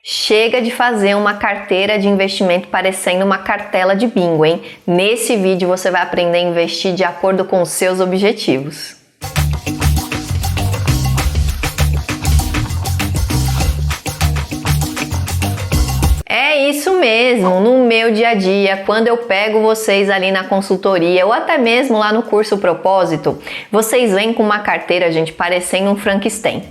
Chega de fazer uma carteira de investimento parecendo uma cartela de bingo, hein? Nesse vídeo você vai aprender a investir de acordo com os seus objetivos. É isso mesmo, no meu dia a dia, quando eu pego vocês ali na consultoria ou até mesmo lá no curso Propósito, vocês vêm com uma carteira, gente, parecendo um Frankenstein.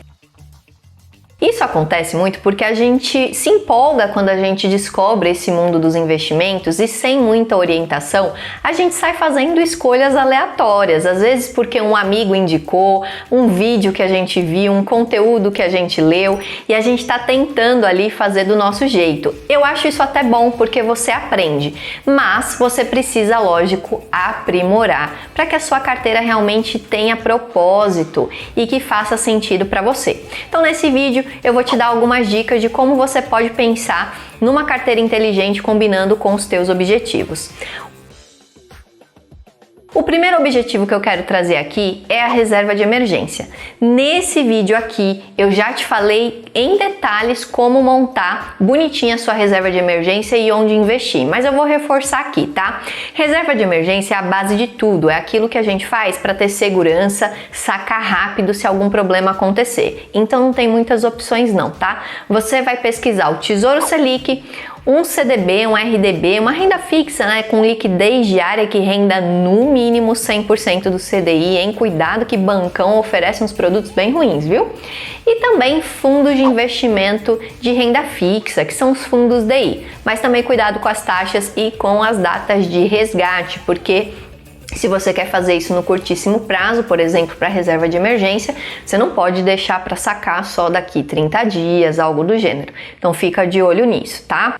Isso acontece muito porque a gente se empolga quando a gente descobre esse mundo dos investimentos e sem muita orientação, a gente sai fazendo escolhas aleatórias, às vezes porque um amigo indicou, um vídeo que a gente viu, um conteúdo que a gente leu e a gente está tentando ali fazer do nosso jeito. Eu acho isso até bom porque você aprende, mas você precisa, lógico, aprimorar para que a sua carteira realmente tenha propósito e que faça sentido para você. Então nesse vídeo eu vou te dar algumas dicas de como você pode pensar numa carteira inteligente combinando com os teus objetivos. O primeiro objetivo que eu quero trazer aqui é a reserva de emergência. Nesse vídeo aqui eu já te falei em detalhes como montar bonitinha a sua reserva de emergência e onde investir, mas eu vou reforçar aqui, tá? Reserva de emergência é a base de tudo, é aquilo que a gente faz para ter segurança, sacar rápido se algum problema acontecer. Então não tem muitas opções não, tá? Você vai pesquisar o Tesouro Selic, um CDB, um RDB, uma renda fixa, né, com liquidez diária que renda no mínimo 100% do CDI, hein? Cuidado que bancão oferece uns produtos bem ruins, viu? E também fundos de investimento de renda fixa, que são os fundos DI. Mas também cuidado com as taxas e com as datas de resgate, porque se você quer fazer isso no curtíssimo prazo, por exemplo, para reserva de emergência, você não pode deixar para sacar só daqui 30 dias, algo do gênero. Então fica de olho nisso, tá?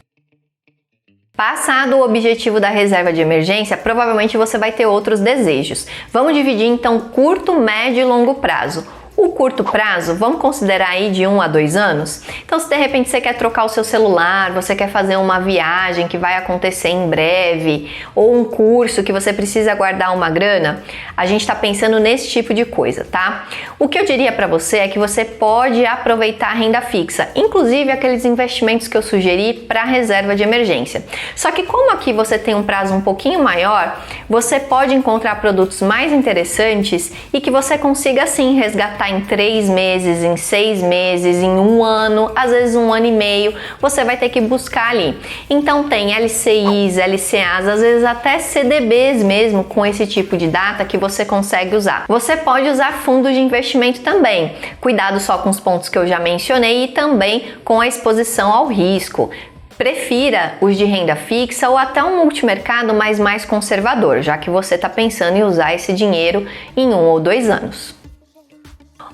Passado o objetivo da reserva de emergência, provavelmente você vai ter outros desejos. Vamos dividir então curto, médio e longo prazo. O curto prazo, vamos considerar aí de 1 a 2 anos? Então, se de repente você quer trocar o seu celular, você quer fazer uma viagem que vai acontecer em breve, ou um curso que você precisa guardar uma grana, a gente está pensando nesse tipo de coisa, tá? O que eu diria para você é que você pode aproveitar a renda fixa, inclusive aqueles investimentos que eu sugeri para reserva de emergência. Só que como aqui você tem um prazo um pouquinho maior, você pode encontrar produtos mais interessantes e que você consiga sim resgatar em 3 meses, em 6 meses, em 1 ano, às vezes 1 ano e meio, você vai ter que buscar ali. Então tem LCIs, LCAs, às vezes até CDBs mesmo com esse tipo de data que você consegue usar. Você pode usar fundos de investimento também. Cuidado só com os pontos que eu já mencionei e também com a exposição ao risco. Prefira os de renda fixa ou até um multimercado, mas mais conservador, já que você está pensando em usar esse dinheiro em 1 ou 2 anos.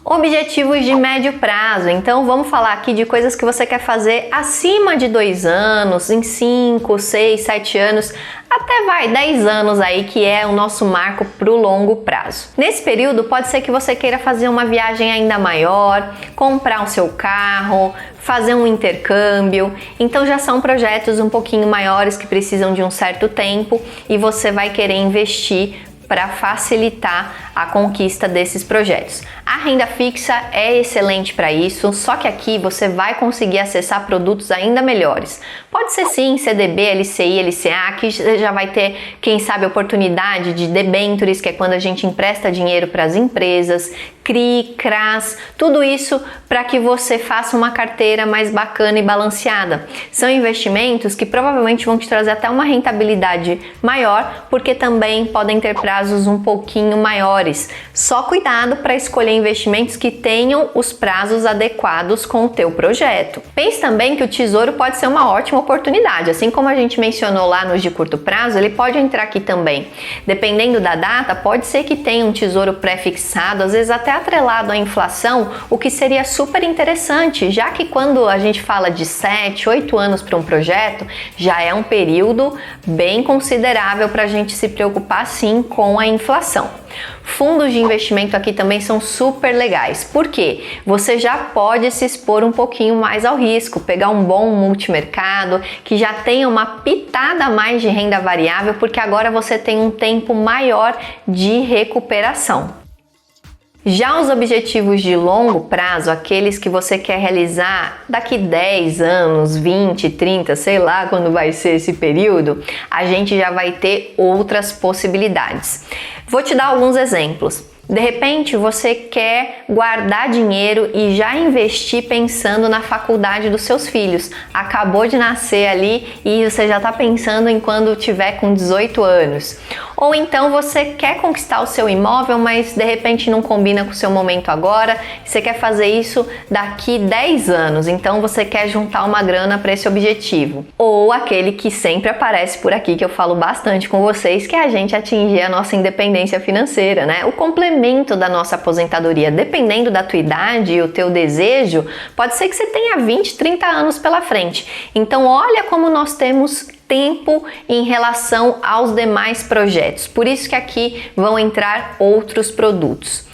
Objetivos de médio prazo, então vamos falar aqui de coisas que você quer fazer acima de 2 anos, em 5, 6, 7 anos, até vai 10 anos aí que é o nosso marco para o longo prazo. Nesse período pode ser que você queira fazer uma viagem ainda maior, comprar o seu carro, fazer um intercâmbio, então já são projetos um pouquinho maiores que precisam de um certo tempo e você vai querer investir para facilitar a conquista desses projetos. A renda fixa é excelente para isso, só que aqui você vai conseguir acessar produtos ainda melhores. Pode ser sim CDB, LCI, LCA, que já vai ter, quem sabe, oportunidade de debentures, que é quando a gente empresta dinheiro para as empresas, CRI, CRAS, tudo isso para que você faça uma carteira mais bacana e balanceada. São investimentos que provavelmente vão te trazer até uma rentabilidade maior, porque também podem ter prazos um pouquinho maiores. Só cuidado para escolher investimentos que tenham os prazos adequados com o teu projeto. Pense também que o tesouro pode ser uma ótima oportunidade, assim como a gente mencionou lá nos de curto prazo, ele pode entrar aqui também. Dependendo da data, pode ser que tenha um tesouro pré-fixado, às vezes até atrelado à inflação, o que seria super interessante, já que quando a gente fala de 7, 8 anos para um projeto, já é um período bem considerável para a gente se preocupar sim com a inflação. Fundos de investimento aqui também são super legais, porque você já pode se expor um pouquinho mais ao risco, pegar um bom multimercado que já tenha uma pitada a mais de renda variável, porque agora você tem um tempo maior de recuperação. Já os objetivos de longo prazo, aqueles que você quer realizar daqui 10 anos, 20, 30, sei lá quando vai ser esse período, a gente já vai ter outras possibilidades. Vou te dar alguns exemplos. De repente, você quer guardar dinheiro e já investir pensando na faculdade dos seus filhos. Acabou de nascer ali e você já está pensando em quando tiver com 18 anos. Ou então você quer conquistar o seu imóvel, mas de repente não combina com o seu momento agora. Você quer fazer isso daqui 10 anos, então você quer juntar uma grana para esse objetivo. Ou aquele que sempre aparece por aqui, que eu falo bastante com vocês, que é a gente atingir a nossa independência financeira, né? O complemento da nossa aposentadoria, dependendo da tua idade e o teu desejo, pode ser que você tenha 20, 30 anos pela frente. Então olha como nós temos tempo em relação aos demais projetos. Por isso que aqui vão entrar outros produtos.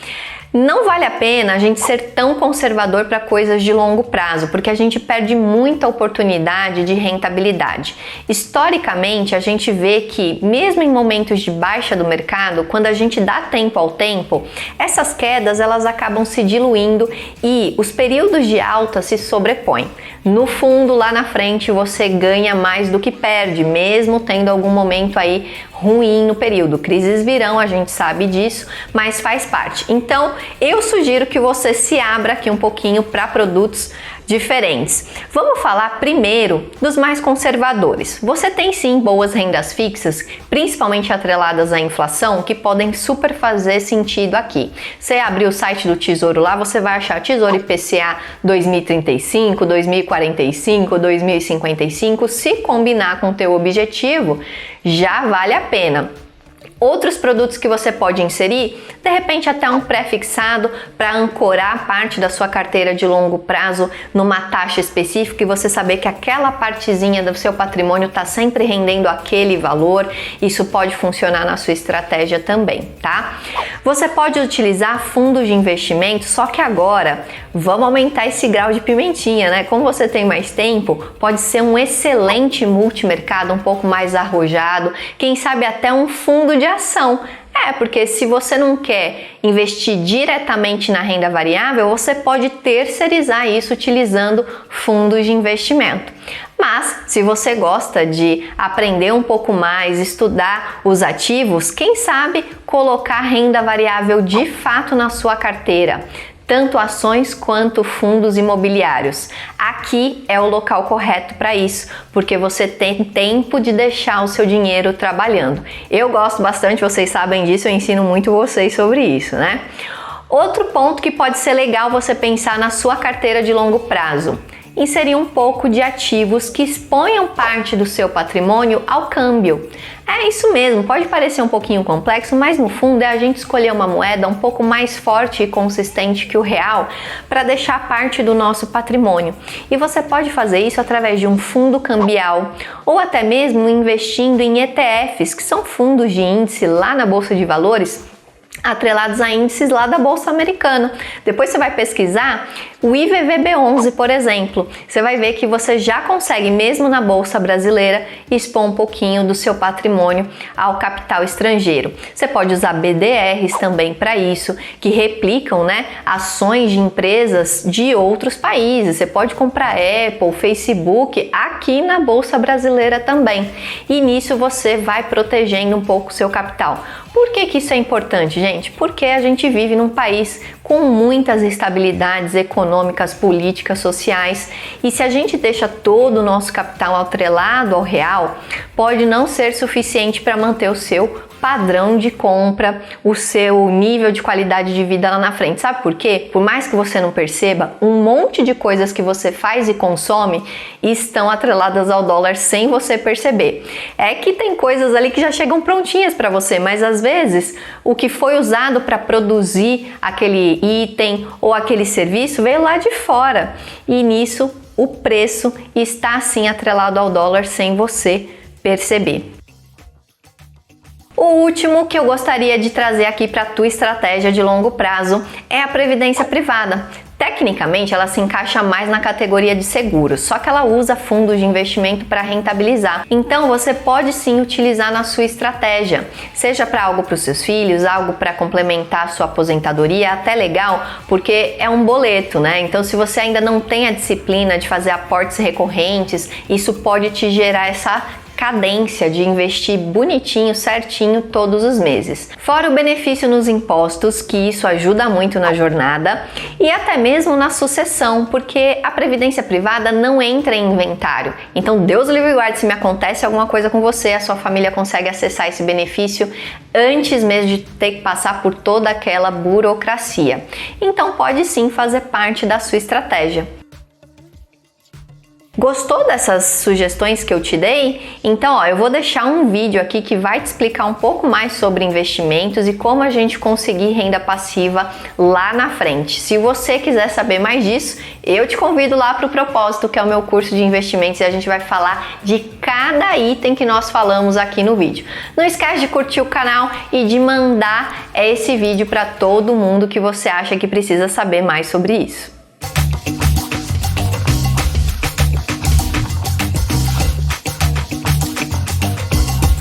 Não vale a pena a gente ser tão conservador para coisas de longo prazo, porque a gente perde muita oportunidade de rentabilidade. Historicamente, a gente vê que, mesmo em momentos de baixa do mercado, quando a gente dá tempo ao tempo, essas quedas elas acabam se diluindo e os períodos de alta se sobrepõem. No fundo, lá na frente, você ganha mais do que perde, mesmo tendo algum momento aí ruim no período. Crises virão, a gente sabe disso, mas faz parte. Então, eu sugiro que você se abra aqui um pouquinho para produtos diferentes. Vamos falar primeiro dos mais conservadores. Você tem sim boas rendas fixas, principalmente atreladas à inflação, que podem super fazer sentido aqui. Você abrir o site do Tesouro lá, você vai achar Tesouro IPCA 2035, 2045, 2055. Se combinar com o teu objetivo, já vale a pena. Outros produtos que você pode inserir, de repente até um pré-fixado para ancorar parte da sua carteira de longo prazo numa taxa específica e você saber que aquela partezinha do seu patrimônio está sempre rendendo aquele valor. Isso pode funcionar na sua estratégia também, tá? Você pode utilizar fundos de investimento, só que agora vamos aumentar esse grau de pimentinha, né? Como você tem mais tempo, pode ser um excelente multimercado, um pouco mais arrojado, quem sabe até um fundo de ação. Porque se você não quer investir diretamente na renda variável, você pode terceirizar isso utilizando fundos de investimento. Mas, se você gosta de aprender um pouco mais, estudar os ativos, quem sabe colocar renda variável de fato na sua carteira, tanto ações quanto fundos imobiliários. Aqui é o local correto para isso, porque você tem tempo de deixar o seu dinheiro trabalhando. Eu gosto bastante, vocês sabem disso, eu ensino muito vocês sobre isso, né? Outro ponto que pode ser legal você pensar na sua carteira de longo prazo. Inserir um pouco de ativos que exponham parte do seu patrimônio ao câmbio. É isso mesmo, pode parecer um pouquinho complexo, mas no fundo é a gente escolher uma moeda um pouco mais forte e consistente que o real para deixar parte do nosso patrimônio. E você pode fazer isso através de um fundo cambial ou até mesmo investindo em ETFs, que são fundos de índice lá na Bolsa de Valores, atrelados a índices lá da Bolsa Americana. Depois você vai pesquisar o IVVB11, por exemplo. Você vai ver que você já consegue, mesmo na Bolsa Brasileira, expor um pouquinho do seu patrimônio ao capital estrangeiro. Você pode usar BDRs também para isso, que replicam, né, ações de empresas de outros países. Você pode comprar Apple, Facebook aqui na Bolsa Brasileira também. E nisso você vai protegendo um pouco o seu capital. Por que isso é importante, gente? Porque a gente vive num país com muitas instabilidades econômicas, políticas, sociais, e se a gente deixa todo o nosso capital atrelado ao real, pode não ser suficiente para manter o seu padrão de compra, o seu nível de qualidade de vida lá na frente. Sabe por quê? Por mais que você não perceba, um monte de coisas que você faz e consome estão atreladas ao dólar sem você perceber. É que tem coisas ali que já chegam prontinhas para você, mas às vezes o que foi usado para produzir aquele item ou aquele serviço veio lá de fora e nisso o preço está assim atrelado ao dólar sem você perceber. O último que eu gostaria de trazer aqui para a tua estratégia de longo prazo é a previdência privada. Tecnicamente, ela se encaixa mais na categoria de seguros, só que ela usa fundos de investimento para rentabilizar. Então, você pode sim utilizar na sua estratégia, seja para algo para os seus filhos, algo para complementar a sua aposentadoria, até legal, porque é um boleto, né? Então, se você ainda não tem a disciplina de fazer aportes recorrentes, isso pode te gerar essa cadência de investir bonitinho, certinho todos os meses. Fora o benefício nos impostos, que isso ajuda muito na jornada, e até mesmo na sucessão, porque a previdência privada não entra em inventário. Então, Deus o livre e guarde, se me acontece alguma coisa com você, a sua família consegue acessar esse benefício antes mesmo de ter que passar por toda aquela burocracia. Então, pode sim fazer parte da sua estratégia. Gostou dessas sugestões que eu te dei? Então, eu vou deixar um vídeo aqui que vai te explicar um pouco mais sobre investimentos e como a gente conseguir renda passiva lá na frente. Se você quiser saber mais disso, eu te convido lá para o Propósito, que é o meu curso de investimentos, e a gente vai falar de cada item que nós falamos aqui no vídeo. Não esquece de curtir o canal e de mandar esse vídeo para todo mundo que você acha que precisa saber mais sobre isso.